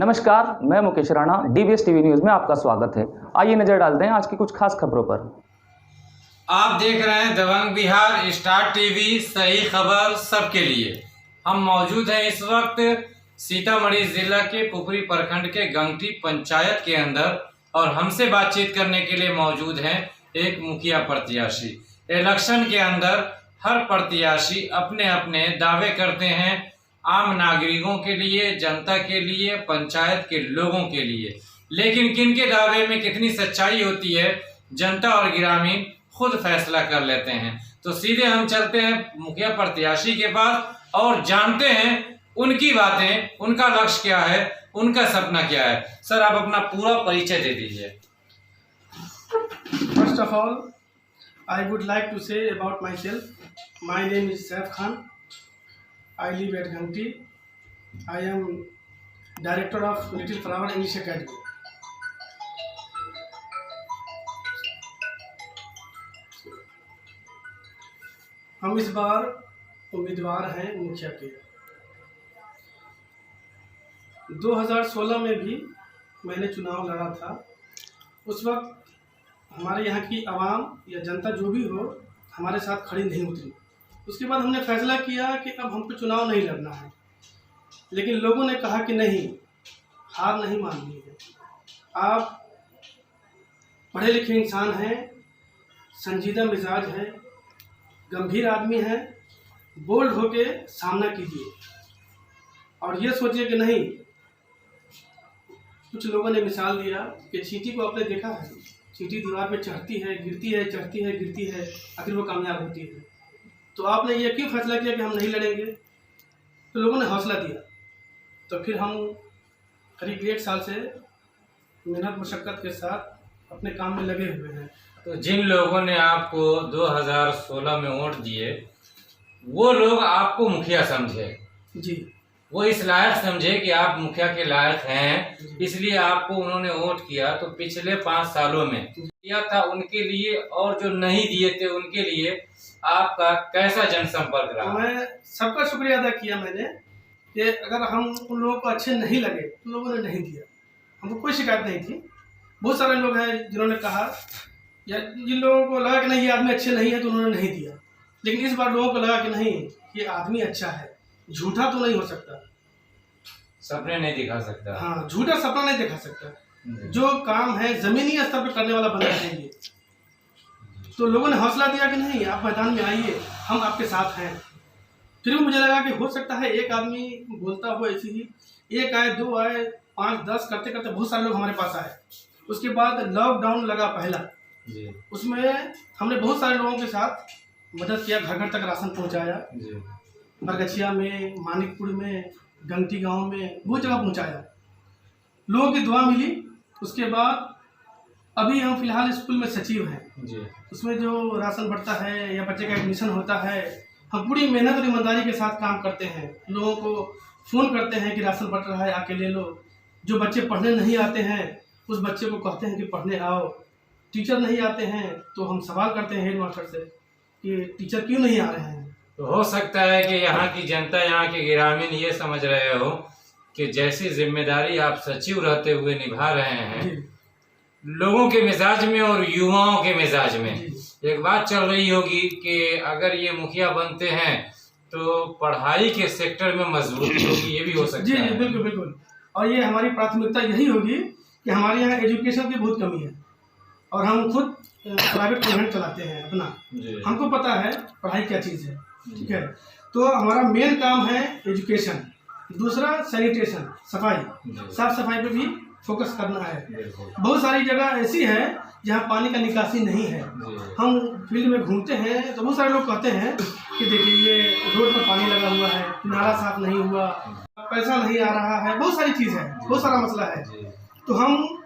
नमस्कार, मैं Mukesh Rana, DBS TV news में आपका स्वागत है। आइए नजर डालते हैं आज की कुछ खास खबरों पर। आप देख रहे हैं दबंग बिहार स्टार टीवी, सही खबर सबके लिए। हम मौजूद हैं इस वक्त सीतामढ़ी जिला के पुपरी प्रखंड के गंगटी पंचायत के अंदर और हमसे बातचीत करने के लिए मौजूद हैं एक मुखिया प्रत्याशी। इलेक्शन के अंदर हर प्रत्याशी अपने अपने दावे करते हैं आम नागरिकों के लिए, जनता के लिए, पंचायत के लोगों के लिए, लेकिन किनके दावे में कितनी सच्चाई होती है जनता और ग्रामीण खुद फैसला कर लेते हैं। तो सीधे हम चलते हैं मुखिया प्रत्याशी के पास और जानते हैं उनकी बातें, उनका लक्ष्य क्या है, उनका सपना क्या है। सर, आप अपना पूरा परिचय दे दीजिए। First of all, I would like to say about myself. My name is Saif Khan. I live at Ghanti. I am director of Little Flower English Academy. हम इस बार उम्मीदवार हैं मुखिया के। 2016 में भी मैंने चुनाव लड़ा था। उस वक्त हमारे यहाँ की आवाम या जनता जो भी हो हमारे साथ खड़ी नहीं उतरी। उसके बाद हमने फैसला किया कि अब हमको चुनाव नहीं लड़ना है, लेकिन लोगों ने कहा कि नहीं, हार नहीं माननी है। आप पढ़े लिखे इंसान हैं, संजीदा मिजाज हैं, गंभीर आदमी हैं, बोल्ड होके सामना कीजिए और ये सोचिए कि नहीं। कुछ लोगों ने मिसाल दिया कि चींटी को आपने देखा है, चींटी दीवार पे चढ़ती है, गिरती है, चढ़ती है, गिरती है, आखिर वो कामयाब होती है। तो आपने ये क्यों फैसला किया कि हम नहीं लड़ेंगे? तो लोगों ने हौसला दिया। तो फिर हम करीब 1 साल से मेहनत मशक्क़त के साथ अपने काम में लगे हुए हैं। तो जिन लोगों ने आपको 2016 में वोट दिए, वो लोग आपको मुखिया समझे जी, वो इस लायक समझे कि आप मुखिया के लायक हैं, इसलिए आपको उन्होंने वोट किया। तो पिछले 5 सालों में किया था उनके लिए और जो नहीं दिए थे उनके लिए आपका कैसा जनसंपर्क रहा? मैं सबका शुक्रिया अदा किया मैंने कि अगर हम उन लोगों को अच्छे नहीं लगे तो लोगों ने नहीं दिया। हमको कोई शिकायत नहीं थी। बहुत सारे लोग हैं जिन्होंने कहा, या जिन लोगों को लगा कि नहीं ये आदमी अच्छे नहीं है तो उन्होंने नहीं दिया। लेकिन इस बार लोगों को लगा कि नहीं, ये आदमी अच्छा है, झूठा तो नहीं हो सकता, सपने नहीं दिखा सकता। हाँ, झूठा सपना नहीं दिखा सकता। जो काम है जमीनी स्तर पर करने वाला बंदा चाहिए। तो लोगों ने हौसला दिया कि नहीं, आप मैदान में आइए, हम आपके साथ हैं। फिर भी मुझे लगा कि हो सकता है एक आदमी बोलता हो ऐसे ही, 1 आए, 2 आए, 5, 10 करते करते बहुत सारे लोग हमारे पास आए। उसके बाद लॉकडाउन लगा पहला, उसमें हमने बहुत सारे लोगों के साथ मदद किया, घर घर तक राशन पहुंचाया। बरगछिया में, मानिकपुर में, गंगटी गांव में, बहुत जगह पहुंचाया। लोगों की दुआ मिली। उसके बाद अभी हम फिलहाल स्कूल में सचिव हैं। उसमें जो राशन बढ़ता है या बच्चे का एडमिशन होता है, हम पूरी मेहनत और ईमानदारी के साथ काम करते हैं। लोगों को फ़ोन करते हैं कि राशन बढ़ रहा है, आके ले लो। जो बच्चे पढ़ने नहीं आते हैं उस बच्चे को कहते हैं कि पढ़ने आओ। टीचर नहीं आते हैं तो हम सवाल करते हैं हेड मास्टर से कि टीचर क्यों नहीं आ रहे हैं। तो हो सकता है कि यहाँ की जनता, यहाँ के ग्रामीण ये समझ रहे हो कि जैसी जिम्मेदारी आप सचिव रहते हुए निभा रहे हैं, लोगों के मिजाज में और युवाओं के मिजाज में एक बात चल रही होगी कि अगर ये मुखिया बनते हैं तो पढ़ाई के सेक्टर में मजबूती होगी, ये भी हो सकता है। जी, बिल्कुल बिल्कुल। और ये हमारी प्राथमिकता यही होगी कि हमारे यहाँ एजुकेशन की बहुत कमी है और हम खुद प्राइवेट कॉन्वेंट चलाते हैं अपना। हमको पता है पढ़ाई क्या चीज़ है, ठीक है। तो हमारा मेन काम है एजुकेशन। दूसरा सैनिटेशन, सफाई, साफ सफाई पे भी फोकस करना है। बहुत सारी जगह ऐसी है जहाँ पानी का निकासी नहीं है। हम फील्ड में घूमते हैं तो बहुत सारे लोग कहते हैं कि देखिए ये रोड पर पानी लगा हुआ है, नाला साफ नहीं हुआ, पैसा नहीं आ रहा है, बहुत सारी चीज़ है, बहुत सारा मसला है। तो हम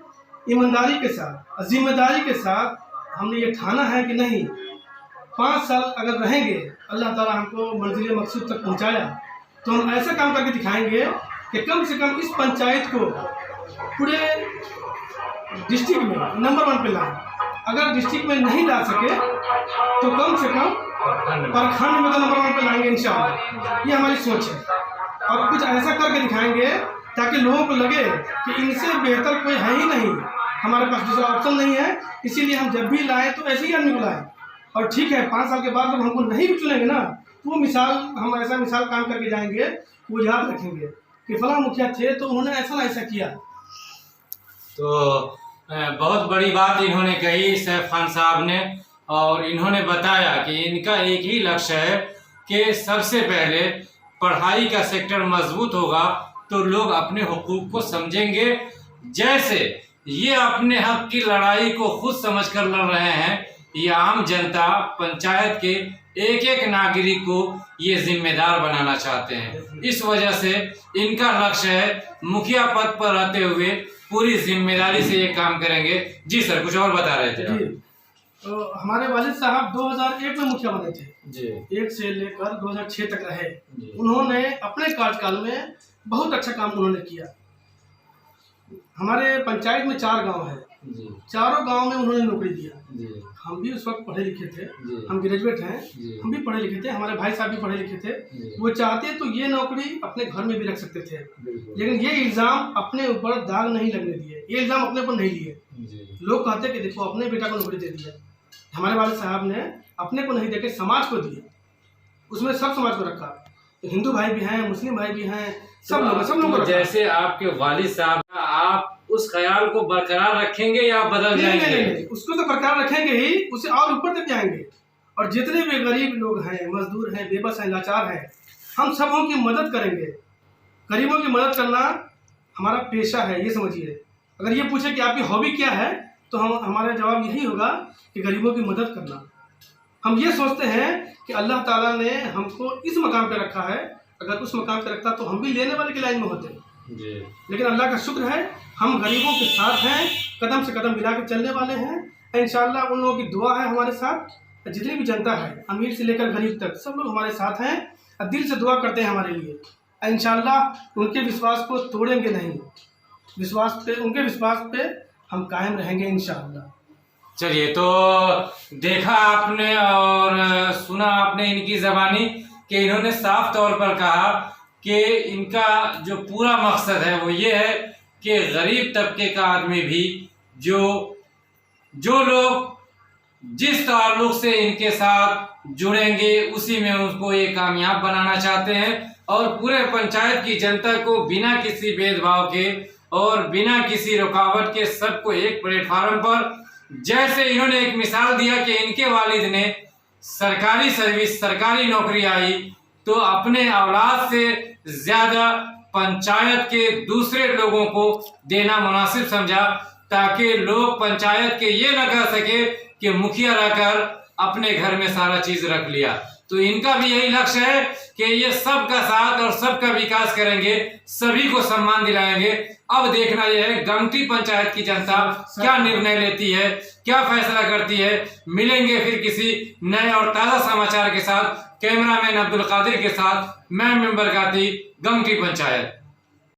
ईमानदारी के साथ और जिम्मेदारी के साथ हमने ये ठाना है कि नहीं, 5 साल अगर रहेंगे, अल्लाह ताला हमको मंजिल मकसूद तक पहुंचाया, तो हम ऐसा काम करके दिखाएंगे कि कम से कम इस पंचायत को पूरे डिस्ट्रिक्ट में नंबर 1 पे लाएं। अगर डिस्ट्रिक्ट में नहीं ला सके तो कम से कम प्रखंड में तो नंबर 1 पे लाएंगे इंशाअल्लाह। ये हमारी सोच है और कुछ ऐसा करके दिखाएंगे ताकि लोगों को लगे कि इनसे बेहतर कोई है ही नहीं, हमारे पास दूसरा ऑप्शन नहीं है, इसीलिए हम जब भी लाएँ तो ऐसे ही आदमी को लाएँ। और ठीक है, 5 साल के बाद जब हमको नहीं भी चुनेंगे ना, तो वो मिसाल, हम ऐसा मिसाल काम करके जाएंगे, वो याद रखेंगे कि फलां मुखिया थे तो उन्होंने ऐसा ना ऐसा किया। तो बहुत बड़ी बात इन्होंने कही सैफ खान साहब ने, और इन्होंने बताया कि इनका एक ही लक्ष्य है कि सबसे पहले पढ़ाई का सेक्टर मजबूत होगा तो लोग अपने हुकूक को समझेंगे। जैसे ये अपने हक की लड़ाई को खुद समझकर लड़ रहे हैं, ये आम जनता पंचायत के एक एक नागरिक को ये जिम्मेदार बनाना चाहते हैं। इस वजह से इनका लक्ष्य है मुखिया पद पर रहते हुए पूरी जिम्मेदारी से ये काम करेंगे। जी सर, कुछ और बता रहे थे जी, तो हमारे वालिद साहब 2001 में मुखिया बने थे जी। 1 से लेकर 2006 तक रहे। उन्होंने अपने कार्यकाल में बहुत अच्छा काम उन्होंने किया। हमारे पंचायत में 4 गांव है, चारों गांव में उन्होंने नौकरी दिया। हम भी उस वक्त पढ़े लिखे थे, हम ग्रेजुएट हैं, हम भी पढ़े लिखे थे, हमारे भाई साहब भी पढ़े लिखे थे। वो चाहते तो ये नौकरी अपने घर में भी रख सकते थे, लेकिन ये इल्ज़ाम अपने ऊपर दाग नहीं लगने दिए, ये इल्ज़ाम अपने ऊपर नहीं लिए। लोग कहते कि देखो अपने बेटा को नौकरी दे दिया, हमारे वाले साहब ने अपने को नहीं देके समाज को दिया, उसमें सब समाज को रखा, तो हिंदू भाई भी हैं, मुस्लिम भाई भी हैं, सब लोग जैसे आपके वालिद साहब, आप उस ख्याल को बरकरार रखेंगे या बदल जाएंगे? नहीं, उसको तो बरकरार रखेंगे ही, उसे और ऊपर तक जाएंगे। और जितने भी गरीब लोग हैं, मजदूर हैं, बेबस हैं, लाचार हैं, हम सबों की मदद करेंगे। गरीबों की मदद करना हमारा पेशा है, ये समझिए। अगर ये पूछे कि आपकी हॉबी क्या है, तो हमारा जवाब यही होगा कि गरीबों की मदद करना। हम ये सोचते हैं कि अल्लाह ताला ने हमको इस मकाम पे रखा है, अगर उस मकाम पे रखता तो हम भी लेने वाले की लाइन में होते जी। लेकिन अल्लाह का शुक्र है, हम गरीबों के साथ हैं, कदम से कदम मिला के चलने वाले हैं। इंशाल्लाह उन लोगों की दुआ है हमारे साथ, जितनी भी जनता है, अमीर से लेकर गरीब तक, सब लोग हमारे साथ हैं और दिल से दुआ करते हैं हमारे लिए। इंशाल्लाह उनके विश्वास को तोड़ेंगे नहीं, उनके विश्वास पे हम कायम रहेंगे इंशाल्लाह। चलिए, तो देखा आपने और सुना आपने इनकी ज़बानी कि इन्होंने साफ तौर पर कहा कि इनका जो पूरा मकसद है वो ये है कि गरीब तबके का आदमी भी जो लोग जिस ताल्लुक से इनके साथ जुड़ेंगे उसी में उनको ये कामयाब बनाना चाहते हैं, और पूरे पंचायत की जनता को बिना किसी भेदभाव के और बिना किसी रुकावट के सबको एक प्लेटफार्म पर, जैसे इन्होंने एक मिसाल दिया कि इनके वालिद ने सरकारी सर्विस, सरकारी नौकरी आई तो अपने औलाद से ज्यादा पंचायत के दूसरे लोगों को देना मुनासिब समझा, ताकि लोग पंचायत के ये न कह सके कि मुखिया रहकर अपने घर में सारा चीज रख लिया। तो इनका भी यही लक्ष्य है कि ये सबका साथ और सबका विकास करेंगे, सभी को सम्मान दिलाएंगे। अब देखना यह है गंगटी पंचायत की जनता क्या निर्णय लेती है, क्या फैसला करती है। मिलेंगे फिर किसी नए और ताजा समाचार के साथ। कैमरामैन अब्दुल कादिर के साथ मैं मेंबर गाती, गंगटी पंचायत।